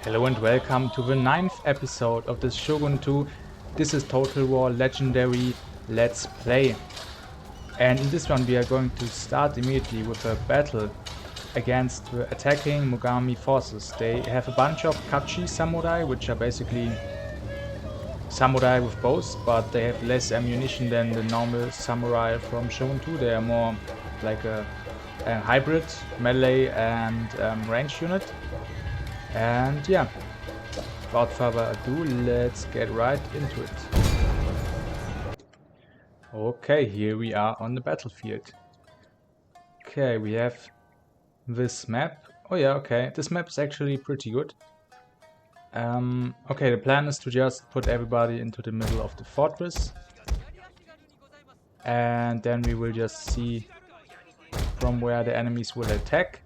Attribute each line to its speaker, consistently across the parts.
Speaker 1: Hello and welcome to the 9th episode of this Shogun 2 This is Total War Legendary Let's Play. And in this one we are going to start immediately with a battle against the attacking Mogami forces. They have a bunch of Kachi samurai, which are basically samurai with bows, but they have less ammunition than the normal samurai from Shogun 2. They are more like a hybrid melee and range unit. And yeah, without further ado, let's get right into it. Okay, here we are on the battlefield. Okay, we have this map. Oh yeah, okay, this map is actually pretty good. Okay, the plan is to just put everybody into the middle of the fortress. And then we will just see from where the enemies will attack.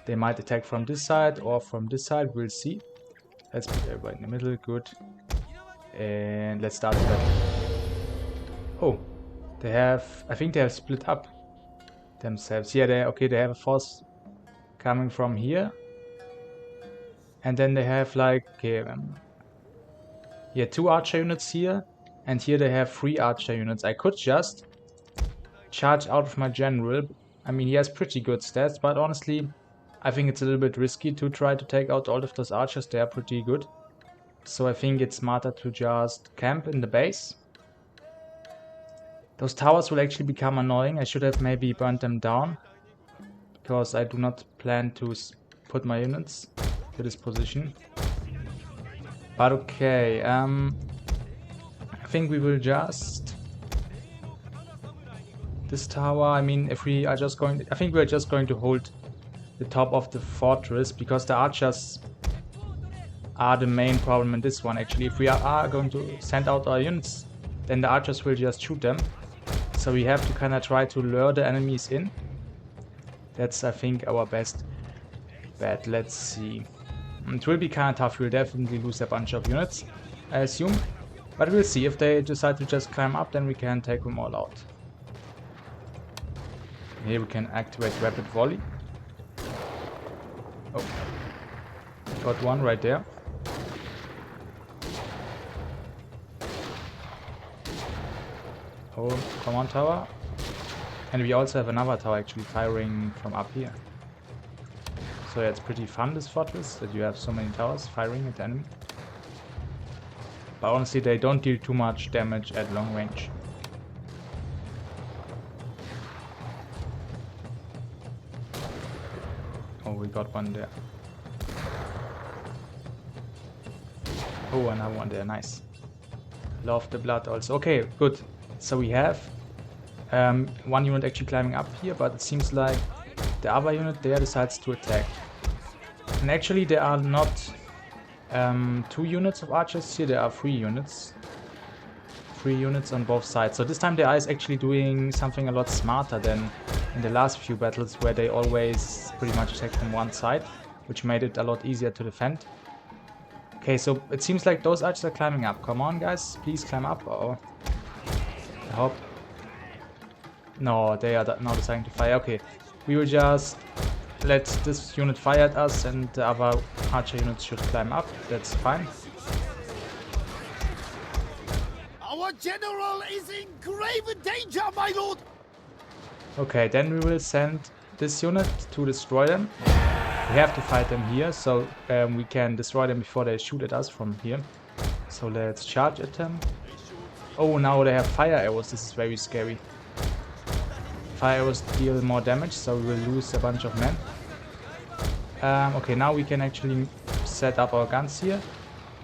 Speaker 1: They might attack from this side or from this side, we'll see. Let's put everybody in the middle, good. And let's start the battle. Oh, they have, I think they have split up themselves. Yeah, they have a force coming from here. And then they have like, okay, yeah, 2 archer units here. And here they have 3 archer units. I could just charge out of my general. I mean, he has pretty good stats, but honestly, I think it's a little bit risky to try to take out all of those archers. They are pretty good. So I think it's smarter to just camp in the base. Those towers will actually become annoying. I should have maybe burnt them down, because I do not plan to put my units to this position. But okay, I think we will just... This tower, I mean, if we are just going... I think we're just going to hold the top of the fortress, because the archers are the main problem in this one. Actually, if we are going to send out our units, then the archers will just shoot them. So we have to kind of try to lure the enemies in. That's, I think, our best bet. Let's see. It will be kind of tough. We'll definitely lose a bunch of units, I assume. But we'll see. If they decide to just climb up, then we can take them all out. Here we can activate rapid volley. Oh, got one right there. Oh, come on, tower. And we also have another tower actually firing from up here. So yeah, it's pretty fun, this fortress, that you have so many towers firing at the enemy. But honestly, they don't deal too much damage at long range. Oh, we got one there. Oh, another one there, nice. Love the blood also. Okay, good. So we have one unit actually climbing up here, but it seems like the other unit there decides to attack. And actually there are not 2 units of archers here, there are 3 units. 3 units on both sides. So this time the eye is actually doing something a lot smarter than in the last few battles, where they always pretty much attack from one side, which made it a lot easier to defend. Okay, so it seems like those archers are climbing up. Come on, guys, please climb up. Uh-oh. I hope. No, they are now deciding to fire. Okay, we will just let this unit fire at us, and the other archer units should climb up. That's fine.
Speaker 2: Our general is in grave danger, my lord!
Speaker 1: Okay, then we will send this unit to destroy them. We have to fight them here, so we can destroy them before they shoot at us from here. So let's charge at them. Oh, now they have fire arrows. This is very scary. Fire arrows deal more damage, so we will lose a bunch of men. Okay, now we can actually set up our guns here.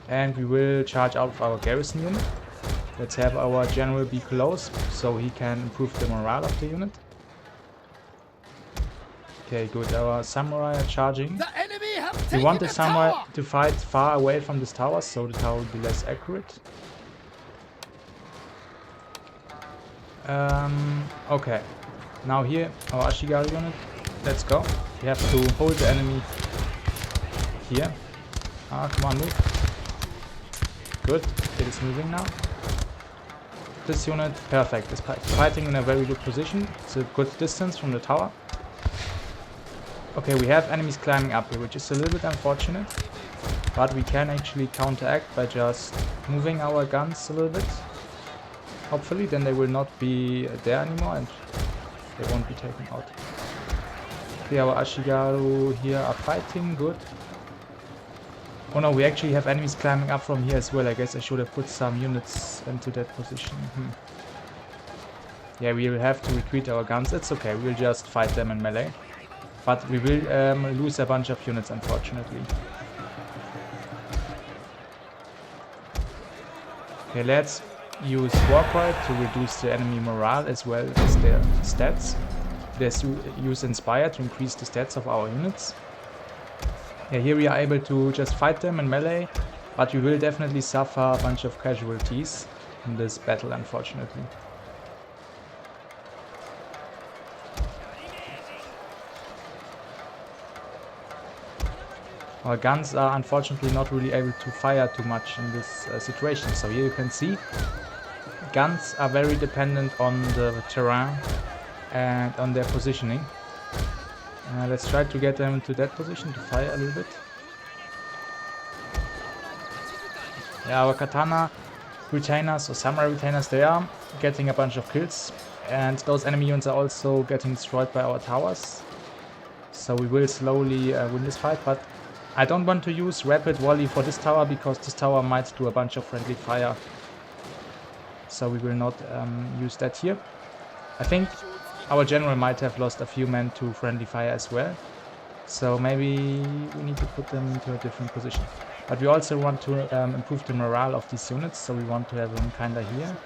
Speaker 1: And we will charge out of our garrison unit. Let's have our general be close, so he can improve the morale of the unit. Okay, good. Our samurai are charging.
Speaker 2: The enemy have
Speaker 1: We want the
Speaker 2: taken
Speaker 1: samurai
Speaker 2: tower!
Speaker 1: to fight far away from this tower, so the tower will be less accurate. Okay. Now here, our Ashigaru unit. Let's go. We have to hold the enemy here. Ah, come on, move. Good. It is moving now. This unit, perfect. Is fighting in a very good position. It's a good distance from the tower. Okay, we have enemies climbing up here, which is a little bit unfortunate. But we can actually counteract by just moving our guns a little bit. Hopefully, then they will not be there anymore and they won't be taken out. Okay, our Ashigaru here are fighting, good. Oh no, we actually have enemies climbing up from here as well. I guess I should have put some units into that position. Yeah, we will have to retreat our guns. It's okay, we'll just fight them in melee. But we will lose a bunch of units, unfortunately. Okay, let's use Warcry to reduce the enemy morale as well as their stats. Let's use Inspire to increase the stats of our units. Yeah, here we are able to just fight them in melee, but we will definitely suffer a bunch of casualties in this battle, unfortunately. Our guns are unfortunately not really able to fire too much in this situation. So here you can see guns are very dependent on the terrain and on their positioning. Let's try to get them into that position to fire a little bit. Yeah, our katana retainers or samurai retainers, they are getting a bunch of kills. And those enemy units are also getting destroyed by our towers. So we will slowly win this fight, but I don't want to use rapid volley for this tower because this tower might do a bunch of friendly fire. So we will not use that here. I think our general might have lost a few men to friendly fire as well. So maybe we need to put them into a different position. But we also want to improve the morale of these units. So we want to have them kinda here.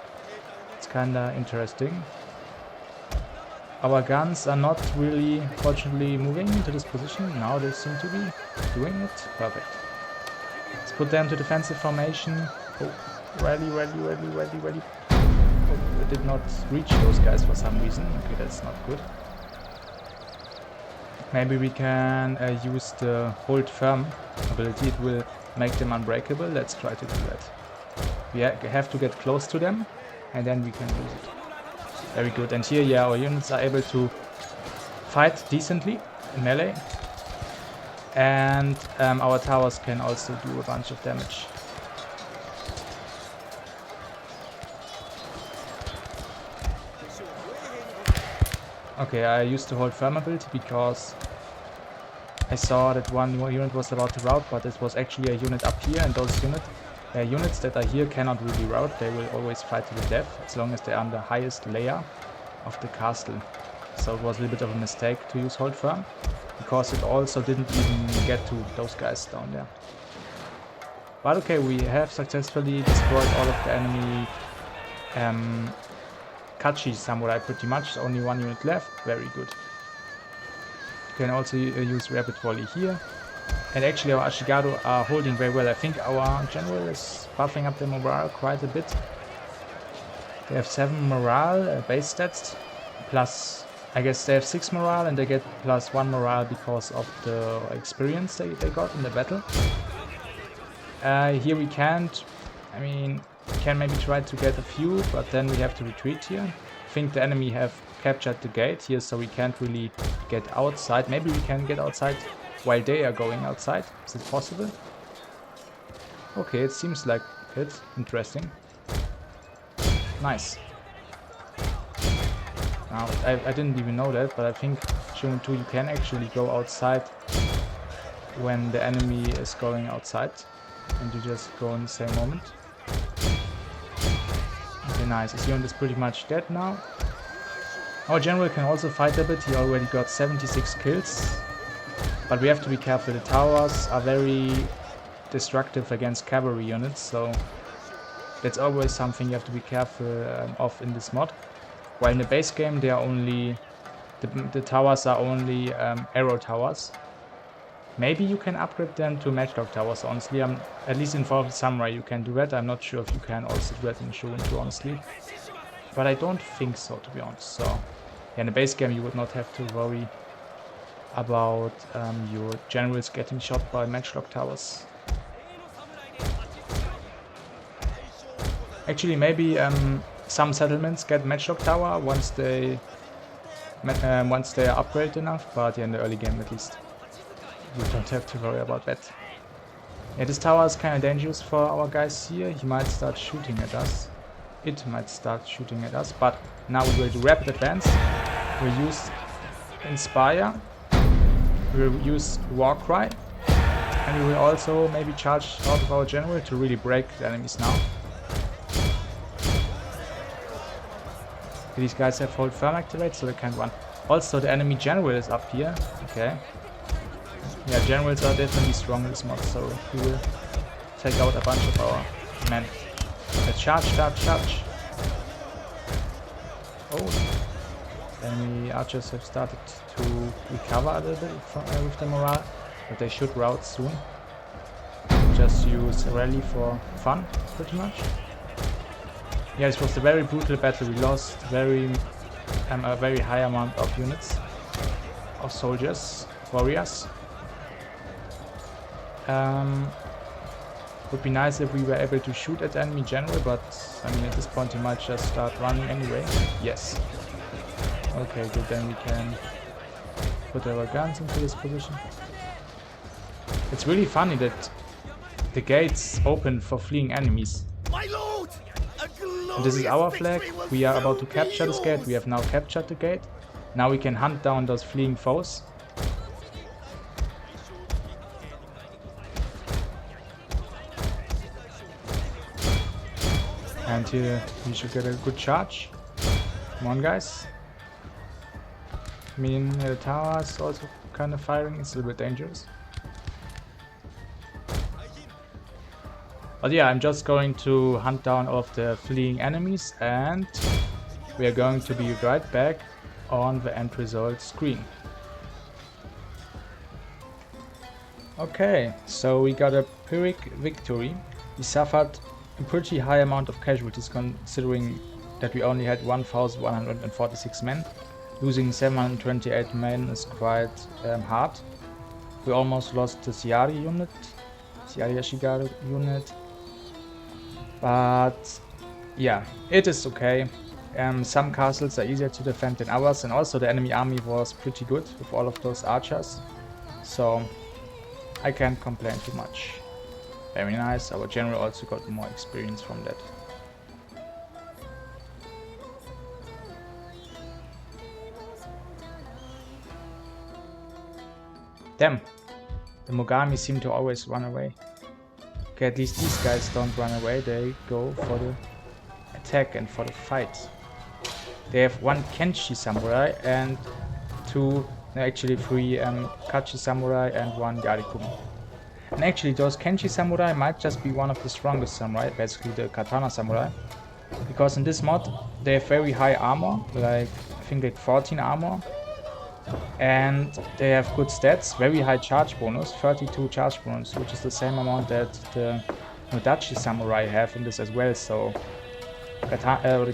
Speaker 1: It's kinda interesting. Our guns are not really, fortunately, moving into this position. Now they seem to be doing it. Perfect. Let's put them to defensive formation. Oh, ready. Oh, I did not reach those guys for some reason. Okay, that's not good. Maybe we can use the hold firm ability. It will make them unbreakable. Let's try to do that. We have to get close to them and then we can use it. Very good. And here, yeah, our units are able to fight decently in melee. And our towers can also do a bunch of damage. Okay, I used to hold firm ability because I saw that one unit was about to rout, but it was actually a unit up here, and those units that are here cannot really rout. They will always fight to the death as long as they are on the highest layer of the castle. So it was a little bit of a mistake to use hold firm because it also didn't even get to those guys down there. But okay, we have successfully destroyed all of the enemy Kachi samurai pretty much. Only one unit left. Very good. You can also use rapid volley here. And actually our Ashigaru are holding very well. I think our general is buffing up their morale quite a bit. They have 7 morale base stats, plus I guess they have 6 morale and they get plus 1 morale because of the experience they got in the battle. Here we can't, I mean, we can maybe try to get a few, but then we have to retreat here. I think the enemy have captured the gate here, so we can't really get outside. Maybe we can get outside while they are going outside. Is it possible? Okay, it seems like it. Interesting. Nice. Now, I didn't even know that, but I think Shogun 2 you can actually go outside when the enemy is going outside. And you just go in the same moment. Okay, nice. His unit is pretty much dead now. Our general can also fight a bit. He already got 76 kills. But we have to be careful. The towers are very destructive against cavalry units, so that's always something you have to be careful of in this mod. While in the base game, they are only the towers are only arrow towers. Maybe you can upgrade them to matchlock towers. Honestly, at least in Fall of the Samurai you can do that. I'm not sure if you can also do that in Shogun 2, honestly. But I don't think so, to be honest. So yeah, in the base game you would not have to worry about your generals getting shot by matchlock towers. Actually, maybe some settlements get matchlock tower once they are upgraded enough, but yeah, in the early game at least, you don't have to worry about that. Yeah, this tower is kind of dangerous for our guys here. He might start shooting at us. It might start shooting at us, but now we will do rapid advance. We'll use Inspire. We'll use War Cry. And we will also maybe charge out of our general to really break the enemies now. These guys have hold firm activate, so they can't run. Also, the enemy general is up here. Okay. Yeah, generals are definitely strong in this mod, so we will take out a bunch of our men. Charge. Oh, enemy archers have started to recover a little bit from, with the morale, but they should rout soon. Just use rally for fun, pretty much. Yeah, this was a very brutal battle. We lost a very high amount of units, of soldiers, warriors. Would be nice if we were able to shoot at the enemy general, but I mean at this point he might just start running anyway. Yes. Okay, good, then we can put our guns into this position. It's really funny that the gates open for fleeing enemies.
Speaker 2: My lord,
Speaker 1: And this is our flag. We are about to capture this gate. We have now captured the gate. Now we can hunt down those fleeing foes. And here we should get a good charge. Come on, guys. I mean, the tower is also kind of firing. It's a little bit dangerous. But yeah, I'm just going to hunt down all of the fleeing enemies, and we are going to be right back on the end result screen. Okay, so we got a Pyrrhic victory. We suffered a pretty high amount of casualties considering that we only had 1,146 men. Losing 728 men is quite hard. We almost lost the Shiari unit, Shiari Ashigaru unit. But yeah, it is okay. Some castles are easier to defend than others, and also the enemy army was pretty good with all of those archers. So I can't complain too much. Very nice. Our general also got more experience from that. Damn, the Mogami seem to always run away. Okay, at least these guys don't run away, they go for the attack and for the fight. They have one Kenshi Samurai and three Kachi Samurai and one Yarikumo. And actually those Kenshi Samurai might just be one of the strongest samurai, basically the Katana Samurai. Because in this mod they have very high armor, like I think like 14 armor. And they have good stats, very high charge bonus, 32 charge bonus, which is the same amount that the Nodachi Samurai have in this as well. So the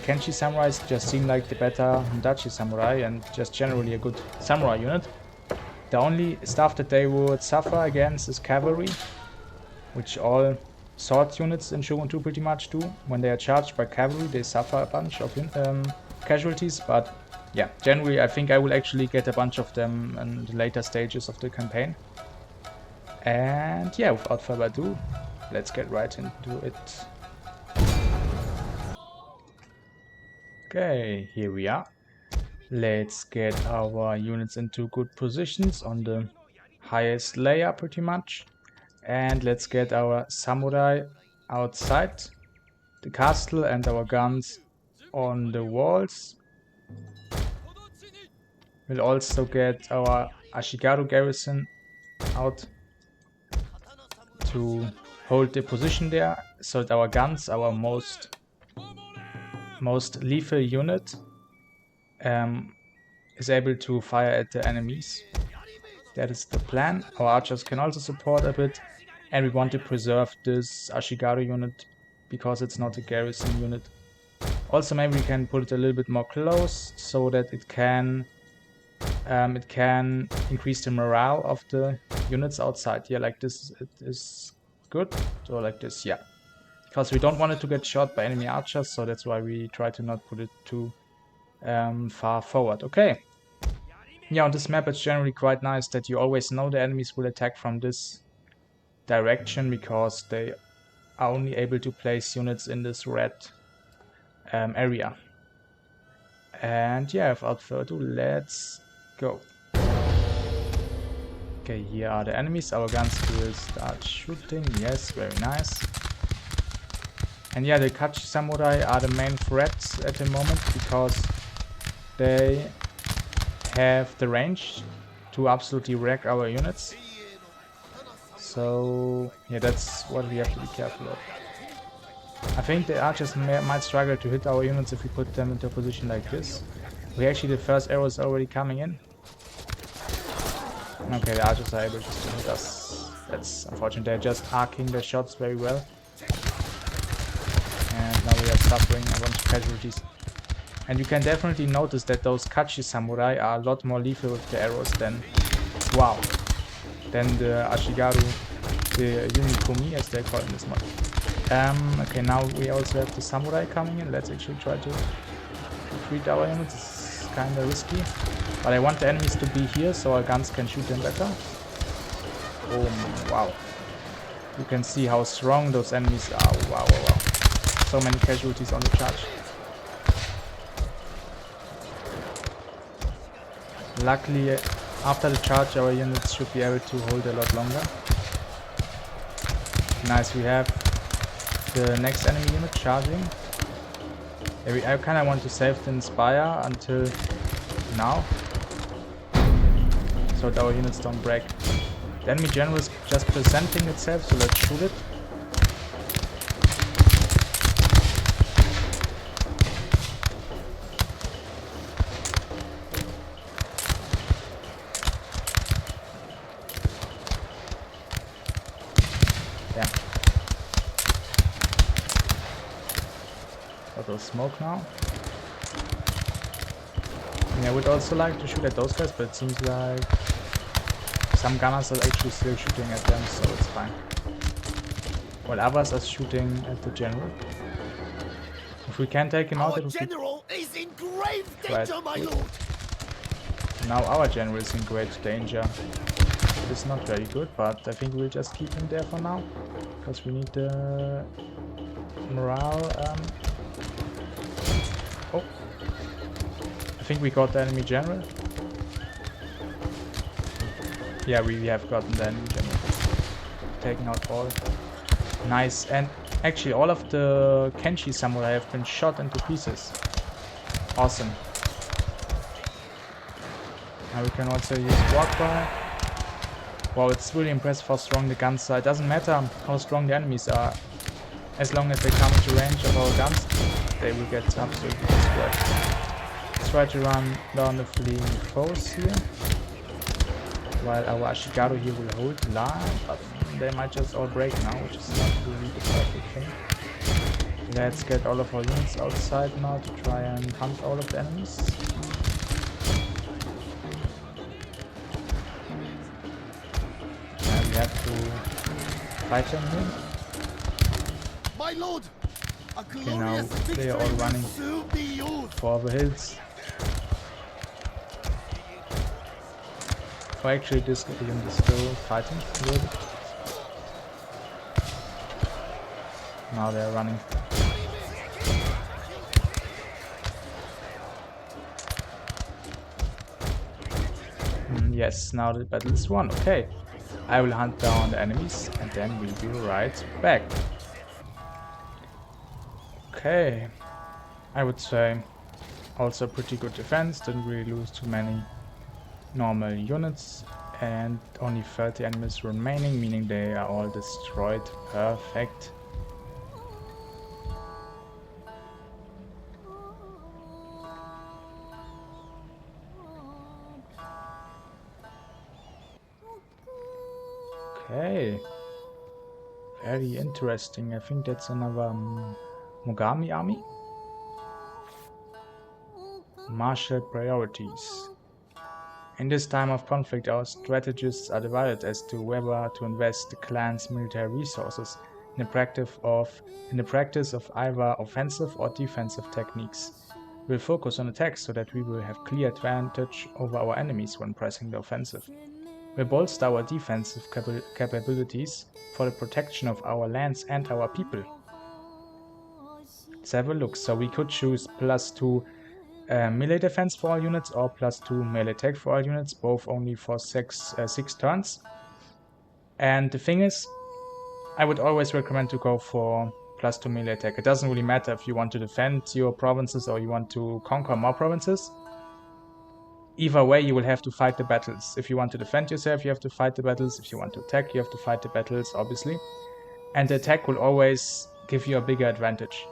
Speaker 1: Kenshi Samurais just seem like the better Nodachi Samurai and just generally a good samurai unit. The only stuff that they would suffer against is cavalry, which all sword units in Shogun 2 pretty much do. When they are charged by cavalry they suffer a bunch of casualties, but yeah, generally I think I will actually get a bunch of them in the later stages of the campaign. And yeah, without further ado, let's get right into it. Okay, here we are. Let's get our units into good positions on the highest layer pretty much. And let's get our samurai outside the castle and our guns on the walls. We'll also get our Ashigaru garrison out to hold the position there, so that our guns, our most lethal unit, is able to fire at the enemies. That is the plan. Our archers can also support a bit, and we want to preserve this Ashigaru unit because it's not a garrison unit. Also maybe we can put it a little bit more close so that it can increase the morale of the units outside. Yeah, like this it is good. So like this, yeah. Because we don't want it to get shot by enemy archers, so that's why we try to not put it too far forward. Okay. Yeah, on this map it's generally quite nice that you always know the enemies will attack from this direction because they are only able to place units in this red area. And yeah, without further ado, let's go. Okay, here are the enemies. Our guns will start shooting. Yes, very nice. And yeah, the Kachi Samurai are the main threats at the moment because they have the range to absolutely wreck our units. So yeah, that's what we have to be careful of. I think the archers might struggle to hit our units if we put them into a position like this. We actually, the first arrow is already coming in. Okay, the archers are able just to hit us. That's unfortunate. They're just arcing their shots very well. And now we are suffering a bunch of casualties. And you can definitely notice that those Kachi Samurai are a lot more lethal with the arrows than, wow, than the Ashigaru, the Yumikumi as they call in this mod. Okay, now we also have the Samurai coming in. Let's actually try to retreat our units. It's kinda risky. But I want the enemies to be here so our guns can shoot them better. Oh, wow. You can see how strong those enemies are. Wow, wow, wow. So many casualties on the charge. Luckily, after the charge, our units should be able to hold a lot longer. Nice, we have the next enemy unit charging. I kinda want to save the Inspire until now, so that our units don't break. The enemy general is just presenting itself, so let's shoot it. Yeah. Got a smoke now. I would also like to shoot at those guys, but it seems like some gunners are actually still shooting at them, so it's fine. While others are shooting at the general. If we can take him out, it would be
Speaker 2: general is in grave danger, my lord.
Speaker 1: Now our general is in great danger. It is not very good, but I think we'll just keep him there for now, because we need the morale. Oh. I think we got the enemy general. Yeah, we have gotten the enemy general. Taking out all. Nice. And actually all of the Kenshi Samurai have been shot into pieces. Awesome. Now we can also use walk-by. Wow, it's really impressive how strong the guns are. It doesn't matter how strong the enemies are. As long as they come into range of our guns, they will get absolutely destroyed. Let's try to run down the fleeing foes here. While our Ashigaru here will hold the line, but they might just all break now, which is not really the perfect thing. Let's get all of our units outside now to try and hunt all of the enemies. And we have to fight them here.
Speaker 2: My lord,
Speaker 1: okay, now they are all running for the hills. Oh, actually this unit is still fighting a little bit. Now they're running. Yes, now the battle is won. Okay. I will hunt down the enemies and then we'll be right back. Okay. I would say also pretty good defense. Didn't really lose too many normal units. And only 30 enemies remaining, meaning they are all destroyed. Perfect. Okay, very interesting. I think that's another Mogami army. Martial priorities. In this time of conflict, our strategists are divided as to whether to invest the clan's military resources in the practice of either offensive or defensive techniques. We'll focus on attacks so that we will have clear advantage over our enemies when pressing the offensive. will bolster our defensive capabilities for the protection of our lands and our people. Let's have a look. So we could choose +2 melee defense for all units or +2 melee attack for all units, both only for 6 turns. And the thing is, I would always recommend to go for +2 melee attack. It doesn't really matter if you want to defend your provinces or you want to conquer more provinces. Either way, you will have to fight the battles. If you want to defend yourself, you have to fight the battles. If you want to attack, you have to fight the battles, obviously. And the attack will always give you a bigger advantage.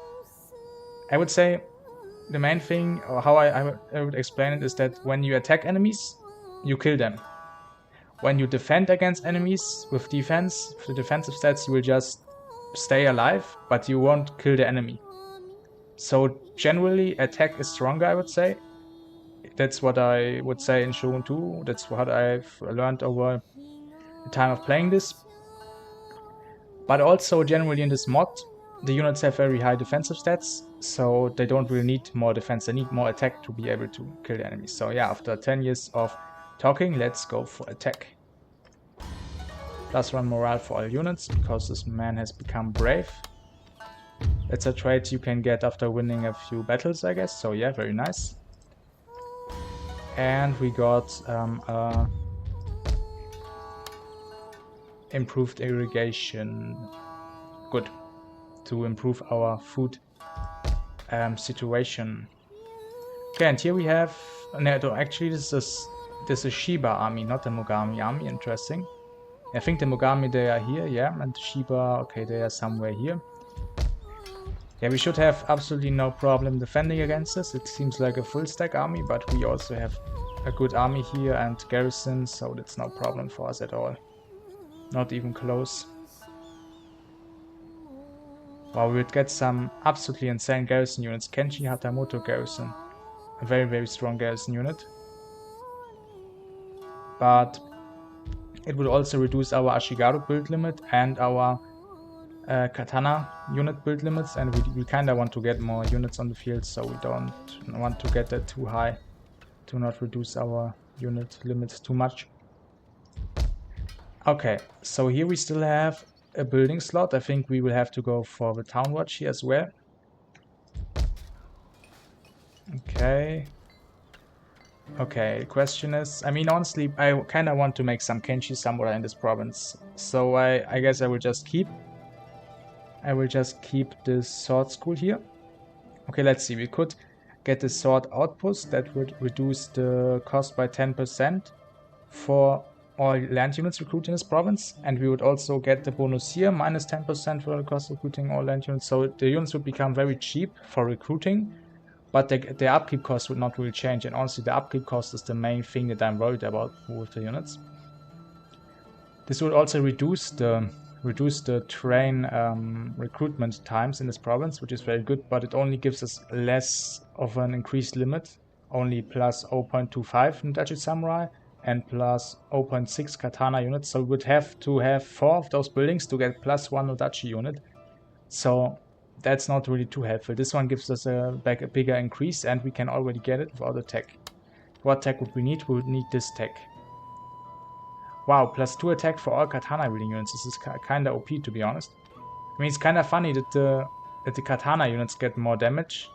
Speaker 1: I would say the main thing, or how I would explain it, is that when you attack enemies, you kill them. When you defend against enemies with defense, with the defensive stats, you will just stay alive, but you won't kill the enemy. So generally, attack is stronger, I would say. That's what I would say in Shogun 2. That's what I've learned over the time of playing this. But also generally in this mod, the units have very high defensive stats, so they don't really need more defense, they need more attack to be able to kill the enemies. So yeah, after 10 years of talking, let's go for attack. +1 morale for all units, because this man has become brave. It's a trait you can get after winning a few battles, I guess, so yeah, very nice. And we got improved irrigation. Good. To improve our food situation. Okay, and here we have... No, actually this is Shiba army, not the Mogami army. Interesting. I think the Mogami, they are here, yeah, and Shiba, okay, they are somewhere here. Yeah, we should have absolutely no problem defending against this. It seems like a full stack army, but we also have a good army here and garrison, so that's no problem for us at all. Not even close. Wow, we would get some absolutely insane garrison units. Kenji Hatamoto garrison. A very, very strong garrison unit. But it would also reduce our Ashigaru build limit and our Katana unit build limits, and we kind of want to get more units on the field, so we don't want to get that too high to not reduce our unit limits too much. Okay, so here we still have a building slot. I think we will have to go for the town watch here as well. Okay. Okay, the question is, I mean, honestly, I kind of want to make some Kenshi Samurai in this province, so I guess I will just keep this sword school here. Okay, let's see. We could get the sword outpost that would reduce the cost by 10% for all land units recruited in this province, and we would also get the bonus here, minus 10% for the cost of recruiting all land units. So the units would become very cheap for recruiting, but the upkeep cost would not really change. And honestly, the upkeep cost is the main thing that I'm worried about with the units. This would also reduce the train recruitment times in this province, which is very good, but it only gives us less of an increased limit, only plus 0.25 Nadachi Samurai and plus 0.6 Katana units, so we would have to have 4 of those buildings to get plus 1 Nadachi unit, so that's not really too helpful. This one gives us a bigger increase, and we can already get it without a tech. What tech would we need? We would need this tech. Wow, plus 2 attack for all Katana wielding units. This is kinda OP, to be honest. I mean, it's kinda funny that the Katana units get more damage,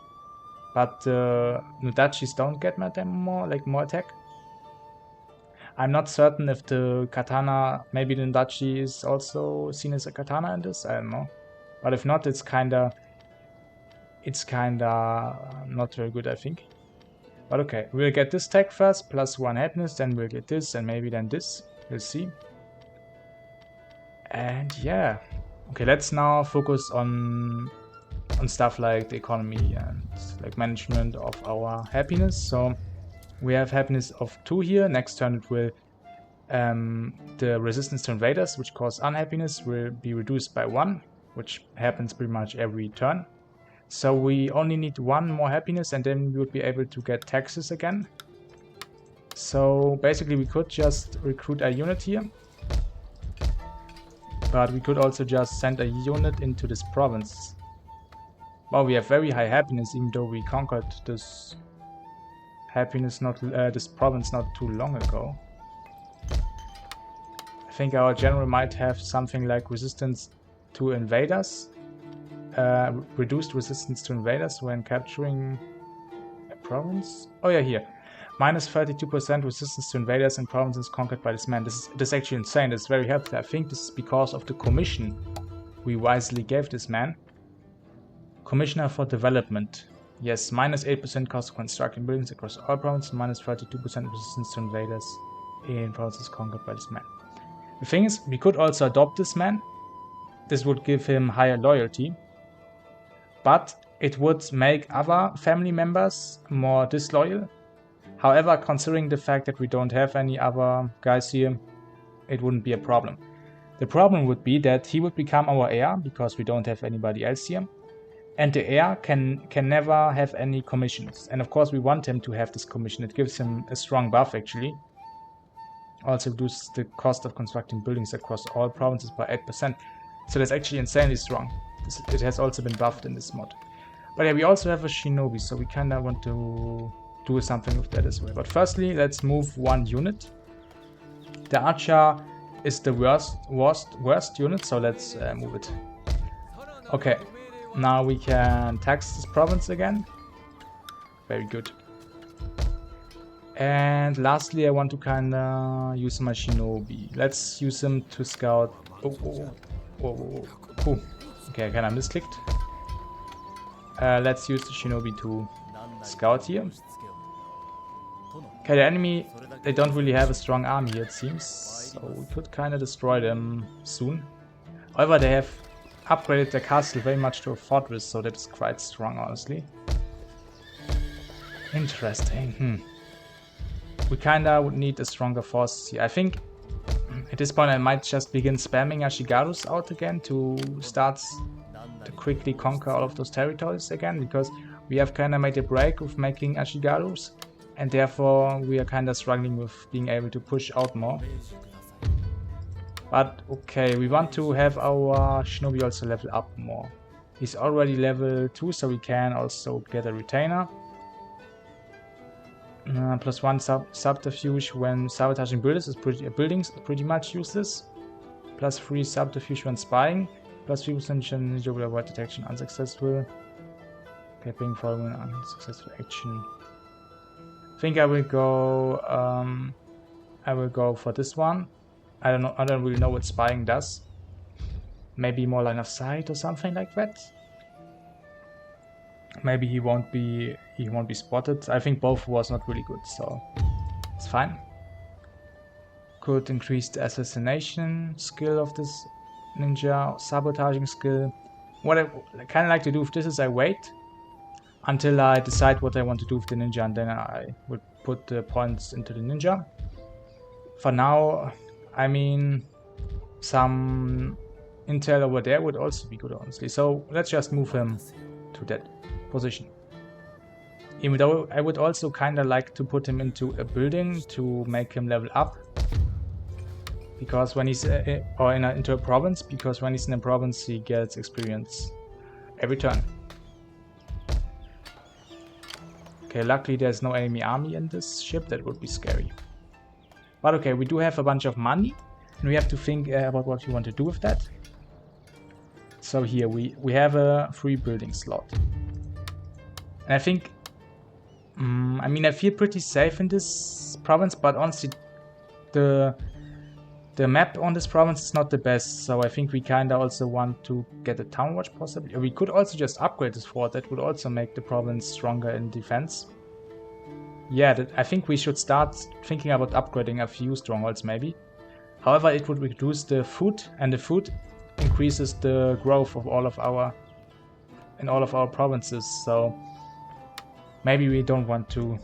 Speaker 1: but the Nodachis don't get more attack. I'm not certain if the Katana, maybe the Nodachi is also seen as a Katana in this, I don't know. But if not, it's kinda not very good, I think. But okay, we'll get this tech first, plus 1 happiness, then we'll get this, and maybe then this. We'll see. And yeah. Okay, let's now focus on stuff like the economy and like management of our happiness. So we have happiness of 2 here. Next turn it will the resistance to invaders, which cause unhappiness, will be reduced by 1, which happens pretty much every turn. So we only need 1 more happiness, and then we would be able to get taxes again. So basically we could just recruit a unit here, but we could also just send a unit into this province. Wow, we have very high happiness, even though we conquered this happiness this province not too long ago. think our general might have something like resistance to invaders. Reduced resistance to invaders when capturing a province. Oh yeah, here. Minus 32% resistance to invaders in provinces conquered by this man. This is actually insane. This is very helpful. I think this is because of the commission we wisely gave this man. Commissioner for Development. Yes, minus 8% cost of constructing buildings across all provinces, minus 32% resistance to invaders in provinces conquered by this man. The thing is, we could also adopt this man. This would give him higher loyalty, but it would make other family members more disloyal. However, considering the fact that we don't have any other guys here, it wouldn't be a problem. The problem would be that he would become our heir because we don't have anybody else here. And the heir can never have any commissions. And of course we want him to have this commission. It gives him a strong buff actually. Also reduces the cost of constructing buildings across all provinces by 8%. So that's actually insanely strong. It has also been buffed in this mod. But yeah, we also have a shinobi, so we kinda want to do something with that as well. But firstly, let's move one unit. The archer is the worst unit, so let's move it. Okay. Now we can tax this province again. Very good. And lastly, I want to kinda use my shinobi. Let's use him to scout. Oh. Okay, I kinda misclicked. Let's use the shinobi to scout here. Okay, the enemy, they don't really have a strong army here, it seems. So we could kinda destroy them soon. However, they have upgraded their castle very much to a fortress, so that's quite strong, honestly. Interesting. We kinda would need a stronger force here. I think at this point I might just begin spamming Ashigarus out again to start to quickly conquer all of those territories again, because we have kinda made a break with making Ashigarus, and therefore we are kinda struggling with being able to push out more. But okay, we want to have our shinobi also level up more. He's already level 2, so we can also get a retainer. Plus 1 subterfuge when sabotaging buildings is pretty much useless. Plus 3 subterfuge when spying. Plus 3% ninja will avoid detection unsuccessful. Okay, being following unsuccessful action. I think I will go for this one. I don't really know what spying does. Maybe more line of sight or something like that. Maybe he won't be spotted. I think both was not really good, so it's fine. Could increase the assassination skill of this ninja, sabotaging skill. What I kind of like to do with this is I wait until I decide what I want to do with the ninja, and then I would put the points into the ninja. For now, I mean, some intel over there would also be good, honestly. So let's just move him to that position. Even though I would also kind of like to put him into a building to make him level up. Because when he's into a province, because when he's in a province he gets experience every turn. Okay, luckily there's no enemy army in this ship. That would be scary. But okay, we do have a bunch of money, and we have to think about what we want to do with that. So here we have a free building slot. And I think, I mean, I feel pretty safe in this province, but honestly, the map on this province is not the best, so I think we kinda also want to get a town watch possibly. We could also just upgrade this fort. That would also make the province stronger in defense. Yeah, I think we should start thinking about upgrading a few strongholds maybe. However, it would reduce the food, and the food increases the growth of all of our provinces, so maybe we don't want to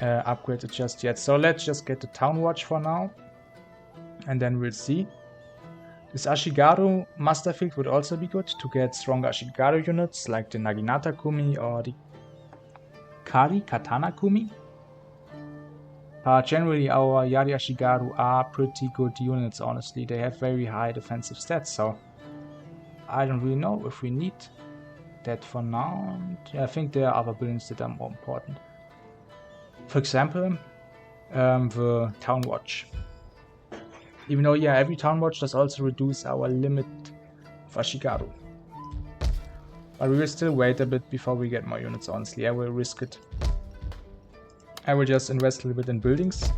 Speaker 1: upgrade it just yet. So let's just get the town watch for now, and then we'll see. This Ashigaru Master Field would also be good to get stronger Ashigaru units like the Naginata Kumi or the Kari Katana Kumi. Generally our Yari Ashigaru are pretty good units, honestly. They have very high defensive stats, so I don't really know if we need that for now. I think there are other buildings that are more important. For example, the Town Watch. Even though, yeah, every town watch does also reduce our limit of Ashigaru. But we will still wait a bit before we get more units, honestly. I will risk it. I will just invest a little bit in buildings.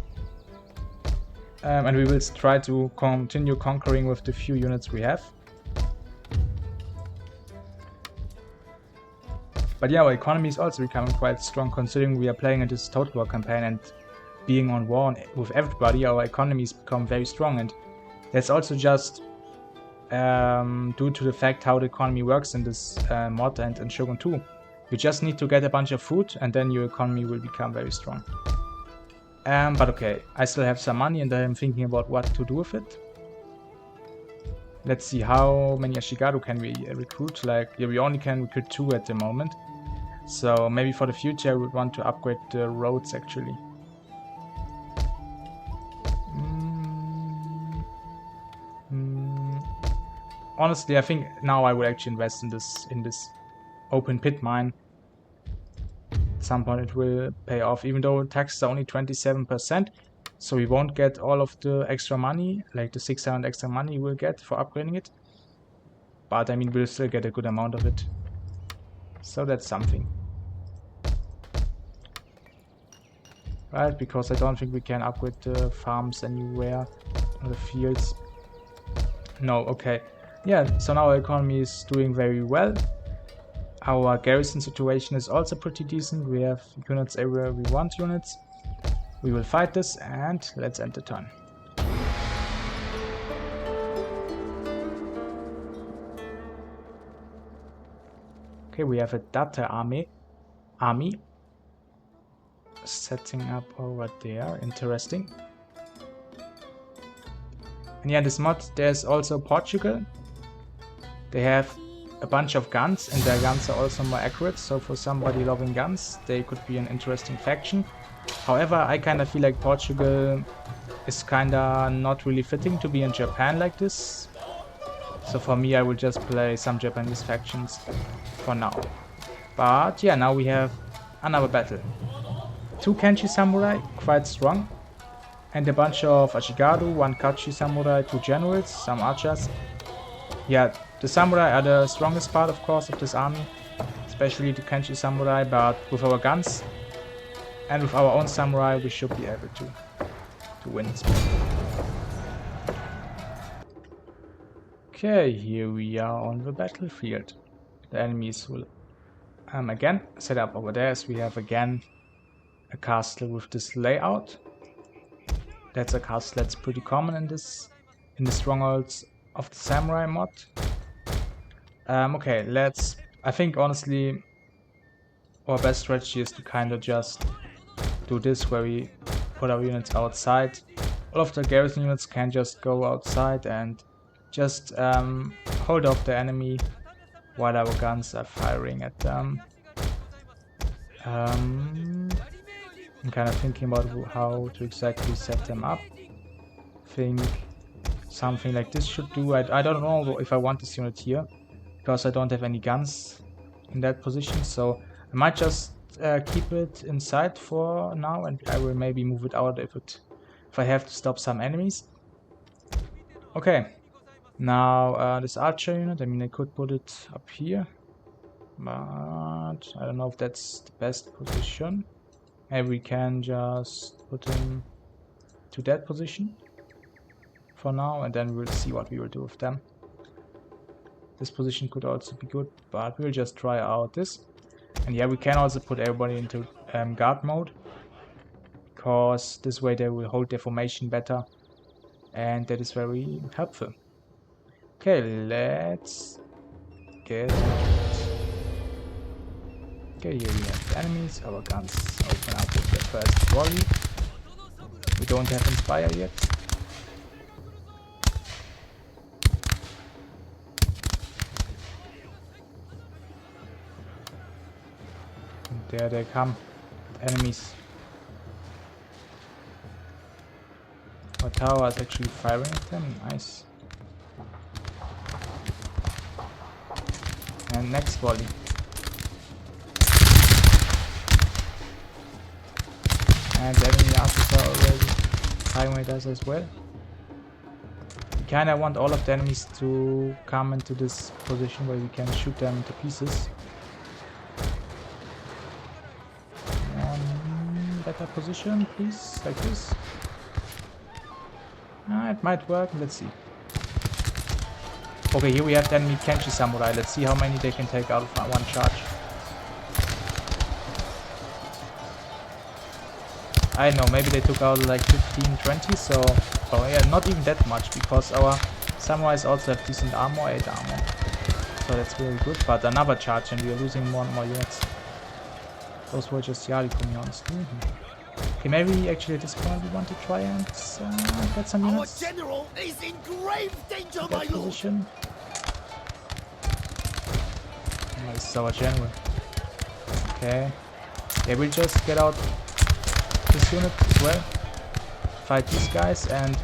Speaker 1: And we will try to continue conquering with the few units we have. But yeah, our economy is also becoming quite strong, considering we are playing in this Total War campaign and being on war with everybody. Our economy has become very strong, and that's also just due to the fact how the economy works in this mod and in Shogun 2. You just need to get a bunch of food and then your economy will become very strong. But okay, I still have some money and I'm thinking about what to do with it. Let's see, how many Ashigaru can we recruit? Like, yeah, we only can recruit 2 at the moment. So maybe for the future I would want to upgrade the roads actually. Honestly, I think now I will actually invest in this open pit mine. At some point it will pay off, even though taxes are only 27%, so we won't get all of the extra money, like the 600 extra money we'll get for upgrading it. But I mean, we'll still get a good amount of it. So that's something. Right, because I don't think we can upgrade the farms anywhere, or the fields. No, okay. Yeah, so now our economy is doing very well. Our garrison situation is also pretty decent. We have units everywhere we want units. We will fight this and let's end the turn. Okay, we have a Data army setting up over there. Interesting. And yeah, in this mod there's also Portugal. They have a bunch of guns and their guns are also more accurate, so for somebody loving guns they could be an interesting faction. However, I kinda feel like Portugal is kinda not really fitting to be in Japan like this. So for me I will just play some Japanese factions for now. But yeah, now we have another battle. 2 Kenshi Samurai, quite strong. And a bunch of Ashigaru, 1 Kachi Samurai, 2 generals, some archers. Yeah, the samurai are the strongest part, of course, of this army, especially the Kenshi samurai, but with our guns and with our own samurai we should be able to win this battle. Okay, here we are on the battlefield. The enemies will again set up over there, as we have again a castle with this layout. That's a castle that's pretty common in the Strongholds of the Samurai mod. Okay, I think honestly our best strategy is to kind of just do this, where we put our units outside. All of the garrison units can just go outside and just hold off the enemy while our guns are firing at them. I'm kind of thinking about how to exactly set them up. I think something like this should do. I don't know if I want this unit here, because I don't have any guns in that position, so I might just keep it inside for now, and I will maybe move it out if I have to stop some enemies. Okay, now this archer unit, I mean I could put it up here, but I don't know if that's the best position. Maybe we can just put him to that position for now, and then we'll see what we will do with them. This position could also be good, but we'll just try out this. And yeah, we can also put everybody into guard mode, because this way they will hold their formation better, and that is very helpful. Okay, let's get out. Okay, here we have the enemies. Our guns open up with the first volley. We don't have Inspire yet. And there they come, the enemies. Our tower is actually firing at them, nice. And next volley. And the enemy archers are already firing at us as well. kinda want all of the enemies to come into this position where we can shoot them into pieces. One better position, please, like this. It might work, let's see. Okay, here we have the enemy Kenshi Samurai. Let's see how many they can take out of one charge. I don't know, maybe they took out like 15, 20, so... Oh yeah, not even that much, because our samurais also have decent armor, 8 armor. So that's very good, but another charge and we are losing more and more units. Those were just Yarikumi, honestly. Okay, maybe actually at this point we want to try and get some units.
Speaker 2: Our general is in grave danger, my lord.
Speaker 1: Position. Oh, this is our general. Okay. Yeah, we'll just get out this unit as well. Fight these guys, and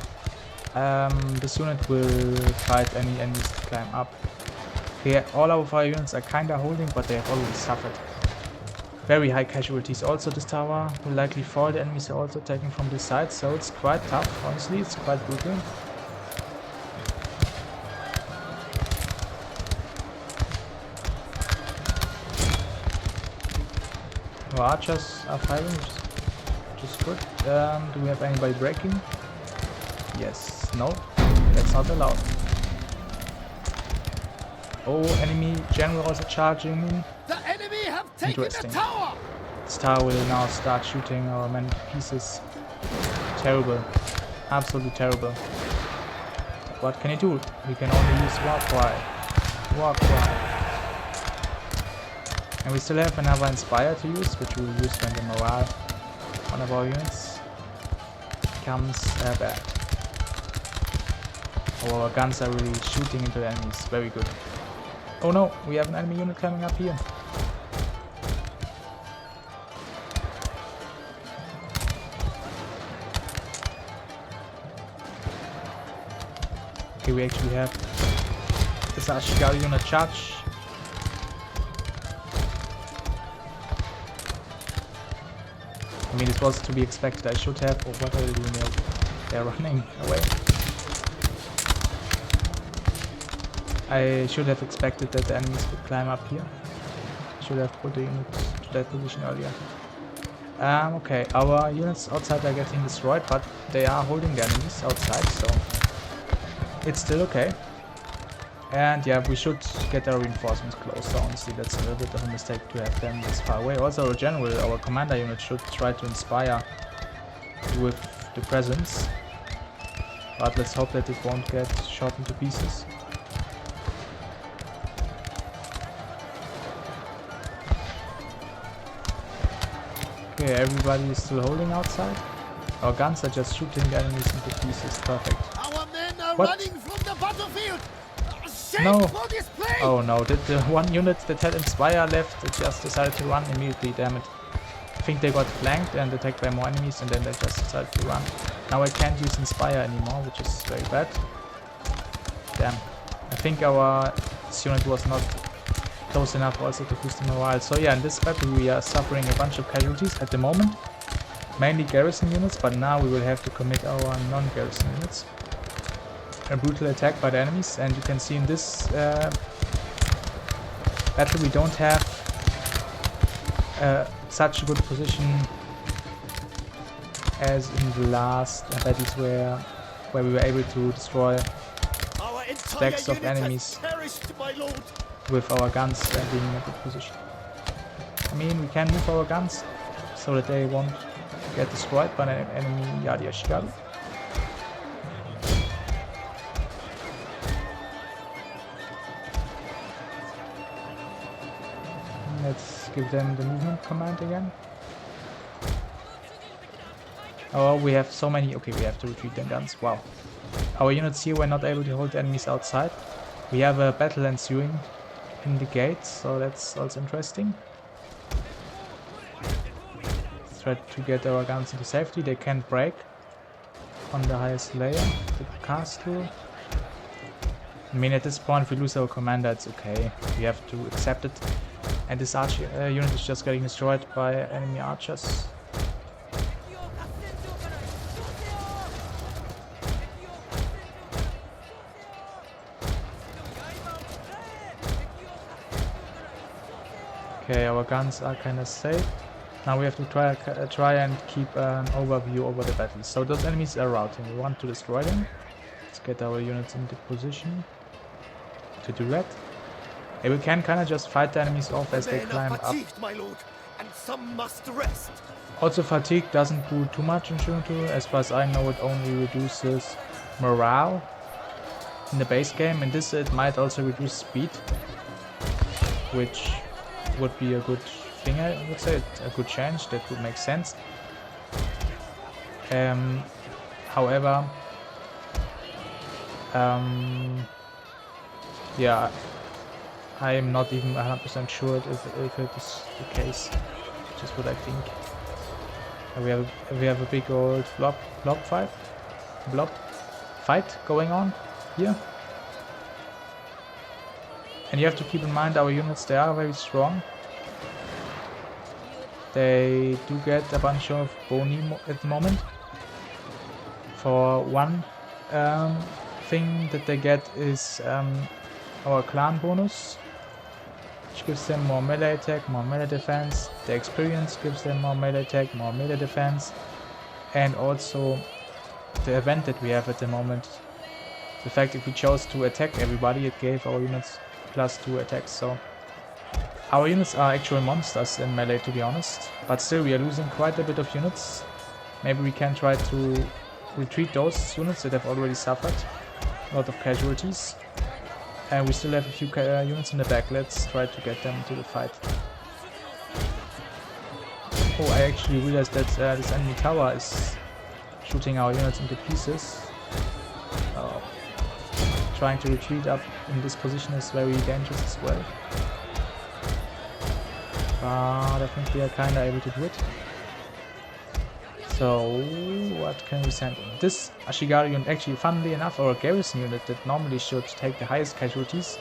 Speaker 1: this unit will fight any enemies to climb up. Okay, all of our units are kinda holding, but they have already suffered very high casualties. Also, this tower will likely fall. The enemies are also attacking from this side, so it's quite tough. Honestly, it's quite brutal. Our archers are firing, which is good. Do we have anybody breaking? Yes. No, that's not allowed. Oh, enemy general also charging in.
Speaker 2: The enemy have taken the tower.
Speaker 1: This tower will now start shooting our men to pieces. Terrible. Absolutely terrible. What can you do? We can only use war cry. War cry. And we still have another Inspire to use, which we will use when the morale one of our units becomes bad. Our guns are really shooting into the enemies. Very good. Oh no, we have an enemy unit coming up here. Okay, we actually have this Ashigari unit charge. I mean, it was to be expected. I should have... Oh, what are they doing here? They're running away. I should have expected that the enemies would climb up here. Should have put the unit to that position earlier. Okay, our units outside are getting destroyed, but they are holding the enemies outside, so it's still okay. And yeah, we should get our reinforcements closer. Honestly, that's a little bit of a mistake to have them this far away. Also, our general, our commander unit should try to inspire with the presence. But let's hope that it won't get shot into pieces. Okay, everybody is still holding outside. Our guns are just shooting the enemies into pieces. Perfect.
Speaker 2: Our men are
Speaker 1: What?
Speaker 2: running from the battlefield. Shame
Speaker 1: No.
Speaker 2: for this play.
Speaker 1: Oh no, did the one unit that had Inspire left, it just decided to run immediately, damn it. I think they got flanked and attacked by more enemies and then they just decided to run. Now I can't use Inspire anymore, which is very bad. Damn. I think our unit was not close enough also to boost the morale. So yeah, in this battle we are suffering a bunch of casualties at the moment. Mainly garrison units, but now we will have to commit our non-garrison units. A brutal attack by the enemies, and you can see in this battle we don't have such a good position as in the last battles where we were able to destroy stacks of enemies with our guns being in a good position. I mean, we can move our guns so that they won't get destroyed by an enemy Yadi Ashikaru. Let's give them the movement command again. Oh, we have so many. Okay, we have to retreat their guns. Wow. Our units here were not able to hold the enemies outside. We have a battle ensuing in the gate, so that's also interesting. Let's try to get our guns into safety. They can't break on the highest layer, the castle. I mean, at this point, if we lose our commander, it's okay. We have to accept it. And this archer unit is just getting destroyed by enemy archers. Okay, our guns are kind of safe. Now we have to try and keep an overview over the battle. So those enemies are routing. We want to destroy them. Let's get our units into position to do that. And we can kind of just fight the enemies off as they climb up.
Speaker 2: My lord, and some must rest.
Speaker 1: Also, fatigue doesn't do too much in Shogun 2. As far as I know, it only reduces morale in the base game. In this, it might also reduce speed, which would be a good thing, I would say. A good change. That would make sense. However, yeah, I am not even 100% sure if it is the case. Just what I think. We have a big old blob fight going on here. And you have to keep in mind our units, they are very strong. They do get a bunch of boni at the moment. For one thing that they get is our clan bonus, which gives them more melee attack, more melee defense. The experience gives them more melee attack, more melee defense. And also the event that we have at the moment. The fact if we chose to attack everybody, it gave our units +2 attacks. So our units are actual monsters in melee, to be honest. But still we are losing quite a bit of units. Maybe we can try to retreat those units that have already suffered a lot of casualties. And we still have a few units in the back. Let's try to get them into the fight. Oh, I actually realized that this enemy tower is shooting our units into pieces. Trying to retreat up in this position is very dangerous as well. But I think we are kinda able to do it. So, what can we send in? This Ashigaru unit, actually, funnily enough, our garrison unit that normally should take the highest casualties,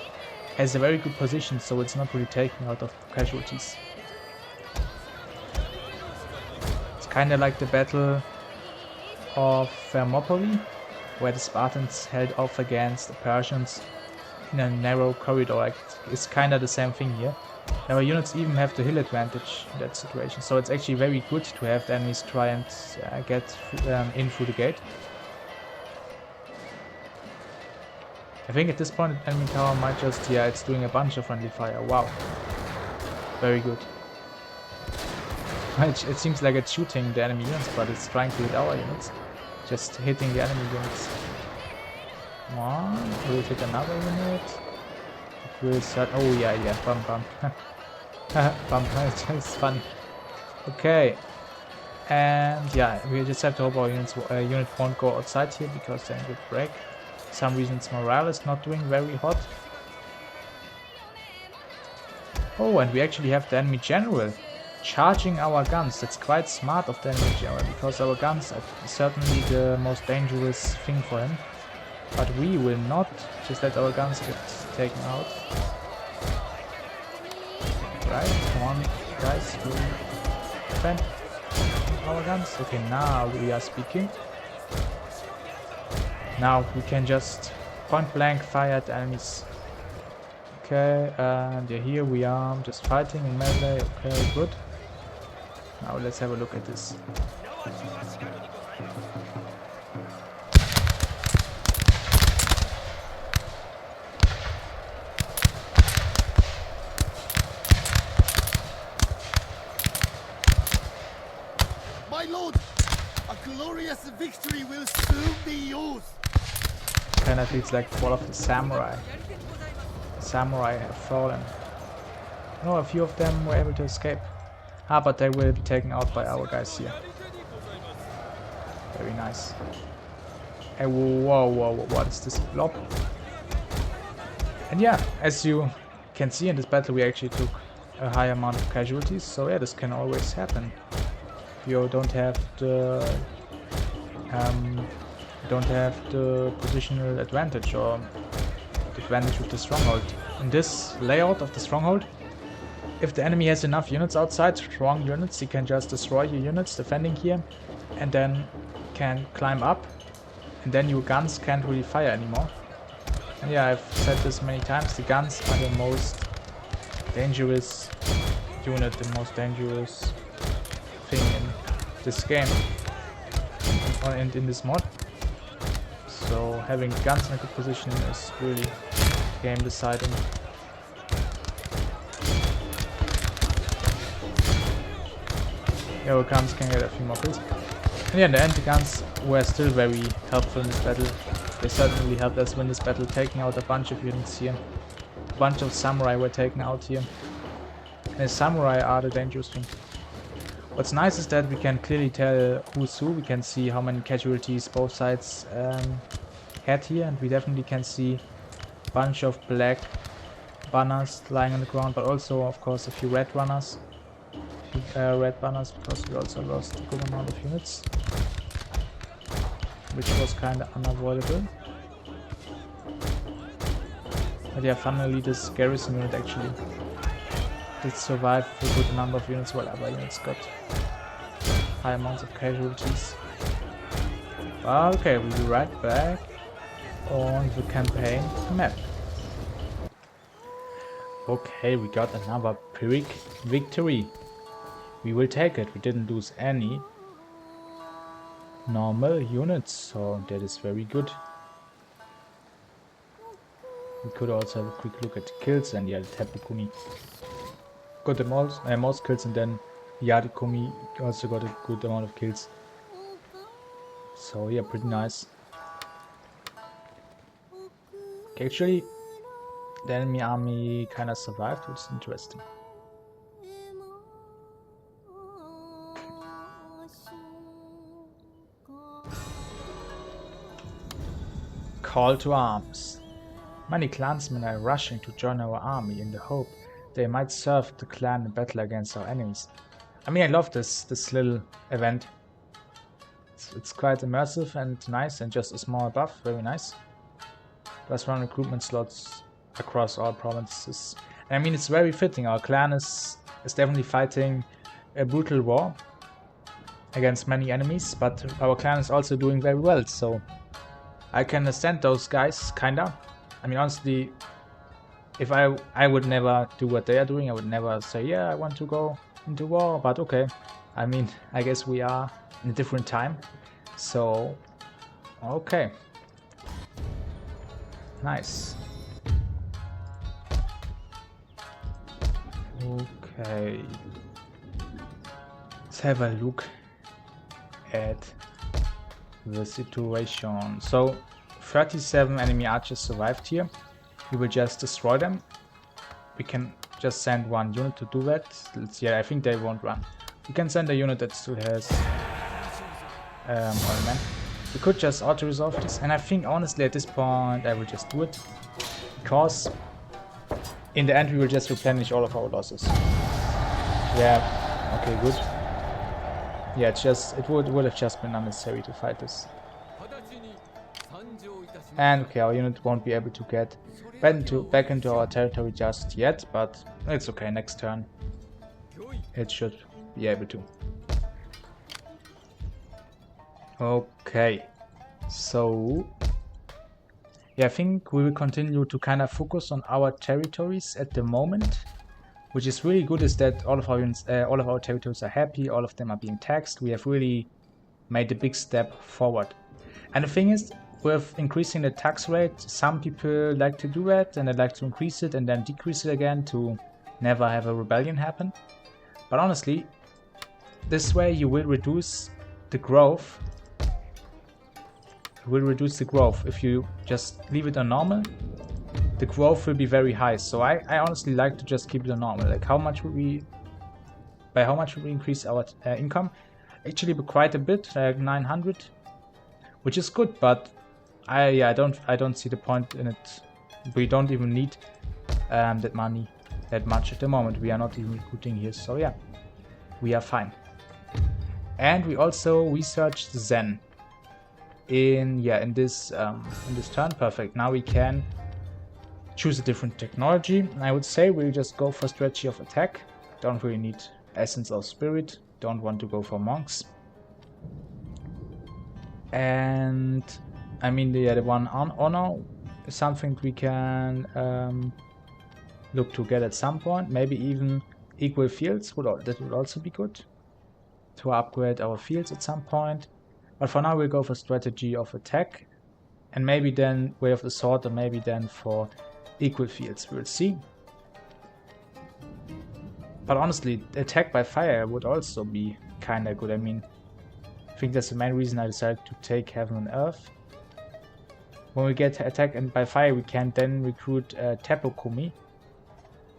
Speaker 1: has a very good position, so it's not really taking out of casualties. It's kinda like the battle of Thermopylae, where the Spartans held off against the Persians in a narrow corridor. It's kinda the same thing here. Our units even have the hill advantage in that situation, so it's actually very good to have the enemies try and get in through the gate. I think at this point the enemy tower might just, yeah, it's doing a bunch of friendly fire. Wow. Very good. It seems like it's shooting the enemy units, but it's trying to hit our units. Just hitting the enemy units. Come on, will it hit another unit? Will start. Oh yeah, bum. Bum, it's funny. Okay, and yeah, we just have to hope our unit won't go outside here because then it would break. For some reason, its morale is not doing very hot. Oh, and we actually have the enemy general charging our guns. That's quite smart of the enemy general because our guns are certainly the most dangerous thing for him. But we will not just let our guns get taken out. Right, come on, guys, we defend our guns. Okay, now we are speaking. Now we can just point blank fire at enemies. Okay, and yeah, here we are just fighting in melee. Okay, good. Now let's have a look at this.
Speaker 2: My lord, a glorious victory will soon be yours.
Speaker 1: Kinda feels like Fall of the Samurai. The samurai have fallen. No, a few of them were able to escape. Ah, but they will be taken out by our guys here. Very nice. Hey, whoa, what is this blob? And yeah, as you can see in this battle, we actually took a high amount of casualties. So yeah, this can always happen. You don't have the positional advantage or the advantage with the stronghold. In this layout of the stronghold, if the enemy has enough units outside, strong units, he can just destroy your units defending here and then can climb up, and then your guns can't really fire anymore. And yeah, I've said this many times, the guns are the most dangerous unit the most dangerous thing in this game and in this mod. So having guns in a good position is really game deciding. Here comes, can get a few more kills. And yeah, in the end the guns were still very helpful in this battle. They certainly helped us win this battle, taking out a bunch of units here. A bunch of samurai were taken out here. And samurai are the dangerous thing. What's nice is that we can clearly tell who's who. We can see how many casualties both sides had here, and we definitely can see a bunch of black banners lying on the ground, but also of course a few red runners. Red banners, because we also lost a good amount of units, which was kinda unavoidable. But yeah, finally this garrison unit actually did survive for a good number of units, while other units got high amounts of casualties. Okay, we'll be right back on the campaign map. Okay, we got another Pyrrhic victory. We will take it. We didn't lose any normal units, so that is very good. We could also have a quick look at the kills, and yeah, the Tepukumi got the most kills, and then Yadikumi also got a good amount of kills. So yeah, pretty nice. Okay, actually, the enemy army kinda survived, which is interesting. Call to arms. Many clansmen are rushing to join our army in the hope they might serve the clan in battle against our enemies. I mean, I love this little event. It's quite immersive and nice, and just a small buff, very nice. +1 recruitment slots across all provinces. And I mean, it's very fitting. Our clan is definitely fighting a brutal war against many enemies, but our clan is also doing very well, so I can understand those guys, kinda. I mean, honestly, if I would never do what they are doing. I would never say, yeah, I want to go into war, but okay. I mean, I guess we are in a different time, so okay. Nice. Okay. Let's have a look at the situation. So 37 enemy archers survived here. We will just destroy them. We can just send one unit to do that. Yeah, I think they won't run. We can send a unit that still has oil men. We could just auto-resolve this, and I think honestly at this point I will just do it, because in the end we will just replenish all of our losses. Yeah, okay, good. Yeah, it would have just been unnecessary to fight this. And okay, our unit won't be able to get back into our territory just yet, but it's okay, next turn it should be able to. Okay, so yeah, I think we will continue to kind of focus on our territories at the moment, which is really good, is that all of our units, all of our territories are happy, all of them are being taxed. We have really made a big step forward. And the thing is, with increasing the tax rate, some people like to do that, and they like to increase it and then decrease it again to never have a rebellion happen. But honestly, this way you will reduce the growth. If you just leave it on normal, the growth will be very high. So I honestly like to just keep it on normal. Like, by how much would we increase our income? Actually, quite a bit, like 900, which is good. But I don't see the point in it. We don't even need that money that much at the moment. We are not even recruiting here, so yeah, we are fine. And we also researched Zen in this turn. Perfect. Now we can choose a different technology. I would say we'll just go for strategy of attack. Don't really need essence of spirit. Don't want to go for monks. And I mean the one on honor is something we can look to get at some point. Maybe even equal fields, that would also be good to upgrade our fields at some point. But for now we'll go for strategy of attack, and maybe then way of the sword, or maybe then for equal fields, we'll see. But honestly, attack by fire would also be kinda good. I mean, I think that's the main reason I decided to take Heaven and Earth. When we get attack and by fire, we can then recruit Teppukumi,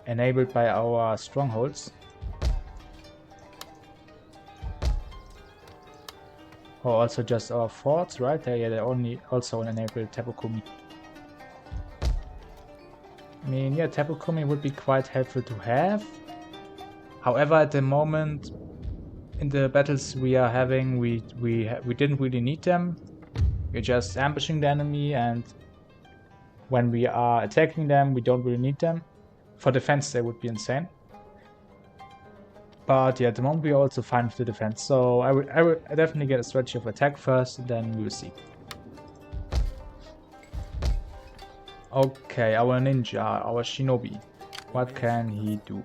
Speaker 1: enabled by our strongholds. Or also just our forts, right? Yeah, they only also enable Teppukumi. I mean, yeah, Teppukumi would be quite helpful to have. However, at the moment, in the battles we are having, we didn't really need them. We're just ambushing the enemy, and when we are attacking them, we don't really need them. For defense, they would be insane. But yeah, at the moment we are also fine with the defense. So I would definitely get a strategy of attack first, and then we will see. Okay, our ninja, our shinobi. What can he do?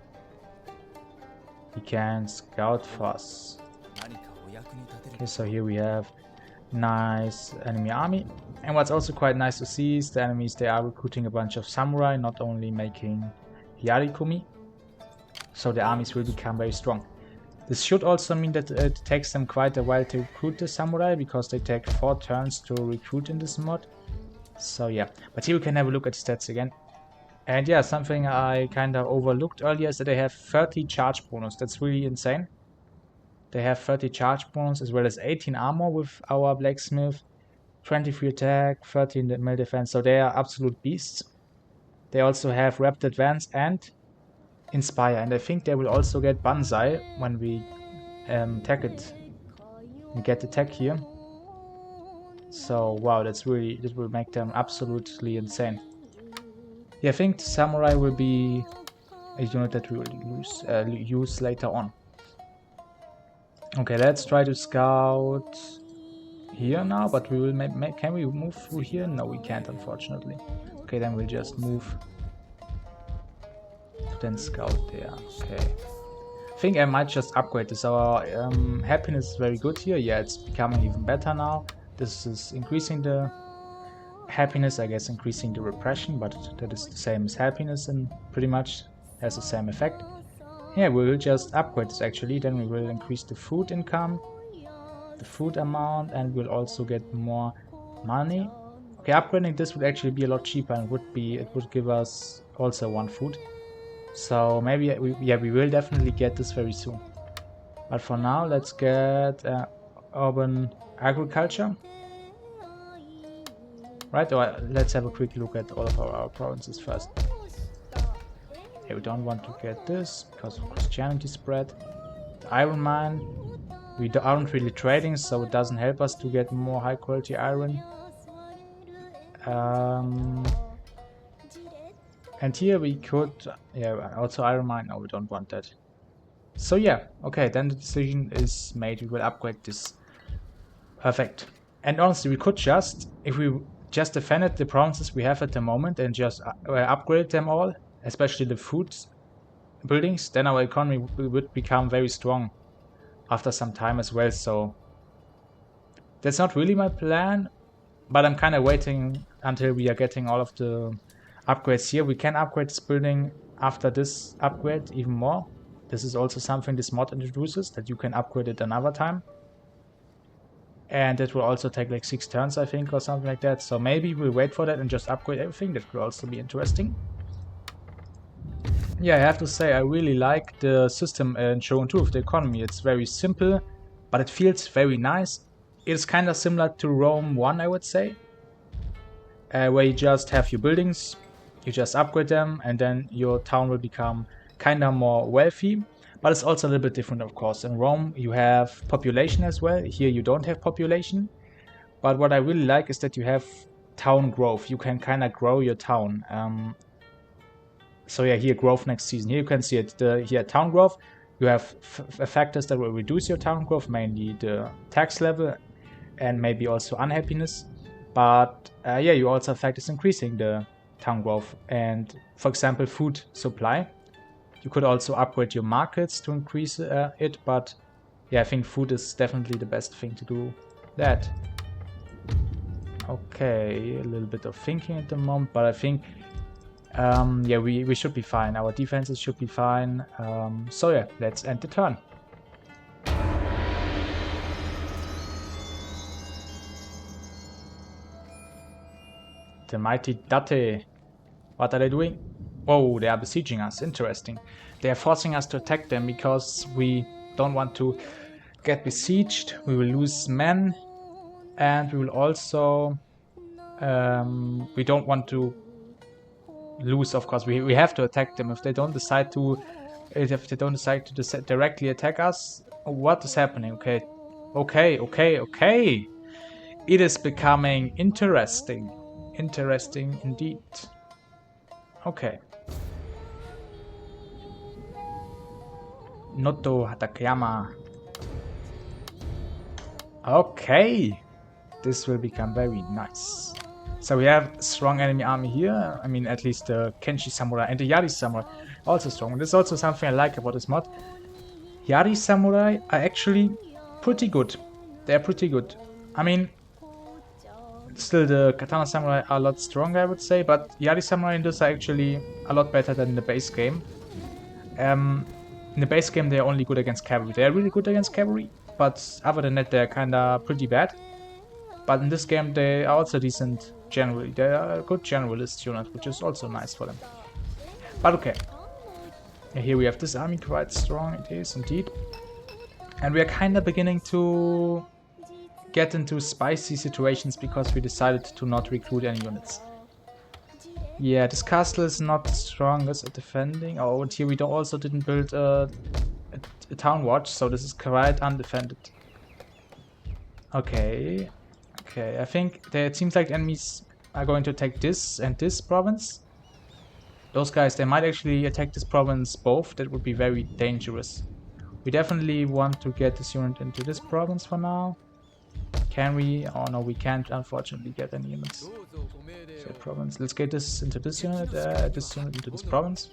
Speaker 1: He can scout for us. Okay, so here we have nice enemy army. And what's also quite nice to see is the enemies, they are recruiting a bunch of samurai, not only making Yarikumi. So the armies will become very strong. This should also mean that it takes them quite a while to recruit the samurai, because they take 4 turns to recruit in this mod. So yeah, but here we can have a look at stats again. And yeah, something I kind of overlooked earlier is that they have 30 charge bonus. That's really insane. They have 30 charge bonus as well as 18 armor with our blacksmith, 23 attack, 13 melee defense. So they are absolute beasts. They also have Rapid Advance and Inspire, and I think they will also get Banzai when we attack it. We get attack here. So wow, that will make them absolutely insane. Yeah, I think the samurai will be a unit that we will use later on. Okay, let's try to scout here now, but we will can we move through here? No, we can't, unfortunately. Okay, then we'll just move to then scout there. Okay. I think I might just upgrade this. Our happiness is very good here. Yeah, it's becoming even better now. This is increasing the happiness, I guess increasing the repression, but that is the same as happiness and pretty much has the same effect. Yeah, we will just upgrade this actually, then we will increase the food income, the food amount, and we'll also get more money. Okay, upgrading this would actually be a lot cheaper, and it would give us also 1 food. So maybe we will definitely get this very soon. But for now, let's get urban agriculture. Right, or let's have a quick look at all of our provinces first. Okay, we don't want to get this because of Christianity spread. The iron mine, we aren't really trading, so it doesn't help us to get more high quality iron. And here we could, yeah, also iron mine. No, we don't want that. So yeah, okay, then the decision is made. We will upgrade this. Perfect. And honestly, we could just, if we just defended the provinces we have at the moment and just upgrade them all, especially the food buildings, then our economy would become very strong after some time as well. So that's not really my plan, but I'm kind of waiting until we are getting all of the upgrades here. We can upgrade this building after this upgrade even more. This is also something this mod introduces, that you can upgrade it another time. And it will also take like 6 turns, I think, or something like that. So maybe we'll wait for that and just upgrade everything. That could also be interesting. Yeah, I have to say, I really like the system in Shogun 2 of the economy. It's very simple, but it feels very nice. It's kind of similar to Rome 1, I would say. Where you just have your buildings, you just upgrade them, and then your town will become kind of more wealthy. But it's also a little bit different, of course. In Rome, you have population as well. Here, you don't have population. But what I really like is that you have town growth. You can kind of grow your town. So yeah, here, growth next season. Here you can see it. Here, town growth. You have factors that will reduce your town growth, mainly the tax level and maybe also unhappiness. But yeah, you also have factors increasing the town growth. And for example, food supply. You could also upgrade your markets to increase it, but yeah, I think food is definitely the best thing to do that. Okay, a little bit of thinking at the moment, but I think yeah, we should be fine. Our defenses should be fine. So yeah, let's end the turn. The mighty Date. What are they doing? Whoa, they are besieging us. Interesting. They are forcing us to attack them because we don't want to get besieged. We will lose men. And we will also... we don't want to lose, of course. We have to attack them. If they don't decide to... If they don't decide to directly attack us, what is happening? Okay. Okay. It is becoming interesting. Interesting indeed. Okay. Noto Hatakayama. Okay. This will become very nice. So we have a strong enemy army here. I mean, at least the Kenshi Samurai and the Yari Samurai also strong. This is also something I like about this mod. Yari Samurai are actually pretty good. They're pretty good. I mean, still the Katana Samurai are a lot stronger, I would say, but Yari Samurai in this are actually a lot better than in the base game. In the base game, they're only good against cavalry. They're really good against cavalry, but other than that, they're kinda pretty bad. But in this game, they are also decent generally. They are a good generalist unit, which is also nice for them. But okay. And here we have this army, quite strong, it is indeed. And we are kinda beginning to get into spicy situations because we decided to not recruit any units. Yeah, this castle is not the strongest at defending. Oh, and here we also didn't build a town watch, so this is quite undefended. Okay. Okay, I think it seems like enemies are going to attack this and this province. Those guys, they might actually attack this province both. That would be very dangerous. We definitely want to get this unit into this province for now. Can we? Oh no, we can't unfortunately get any units. So province. Let's get this into this unit into this province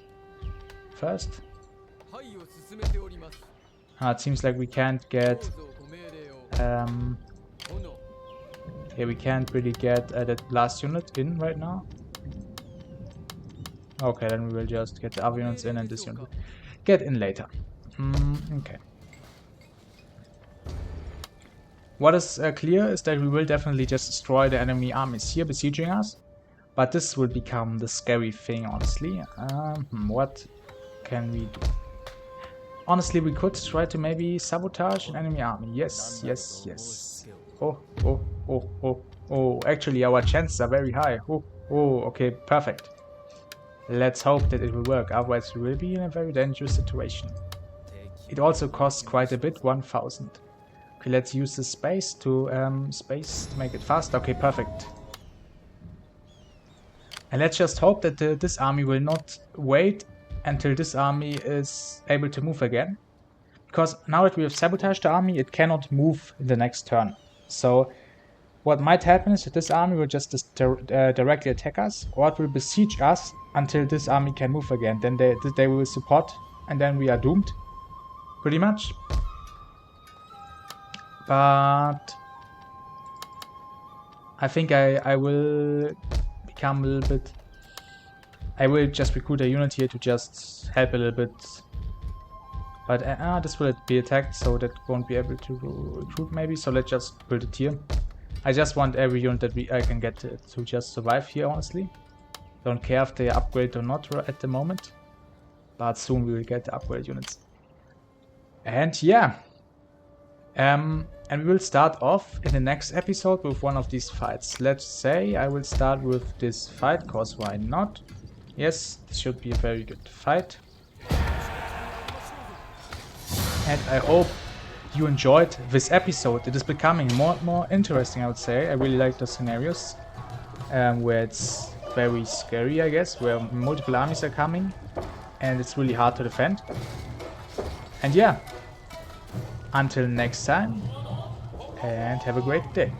Speaker 1: first. It seems like we can't get yeah, we can't really get that last unit in right now. Okay, then we will just get the other units in and this unit get in later. Okay. What is clear is that we will definitely just destroy the enemy armies here besieging us. But this will become the scary thing, honestly. What can we do? Honestly, we could try to maybe sabotage an enemy army. Yes. Oh. Actually, our chances are very high. Oh, okay, perfect. Let's hope that it will work. Otherwise, we will be in a very dangerous situation. It also costs quite a bit, 1,000. Okay, let's use the space to make it fast. Okay, perfect. And let's just hope that this army will not wait until this army is able to move again. Because now that we have sabotaged the army, it cannot move in the next turn. So what might happen is that this army will just directly attack us, or it will besiege us until this army can move again. Then they will support, and then we are doomed. Pretty much. But I think I will become a little bit... I will just recruit a unit here to just help a little bit. But this will be attacked, so that won't be able to recruit maybe. So let's just build it here. I just want every unit that I can get to just survive here, honestly. Don't care if they upgrade or not at the moment. But soon we will get the upgrade units. And yeah. And we will start off in the next episode with one of these fights. Let's say I will start with this fight, cause why not? Yes, this should be a very good fight. And I hope you enjoyed this episode. It is becoming more and more interesting, I would say. I really like the scenarios where it's very scary, I guess, where multiple armies are coming and it's really hard to defend. And yeah, until next time, and have a great day.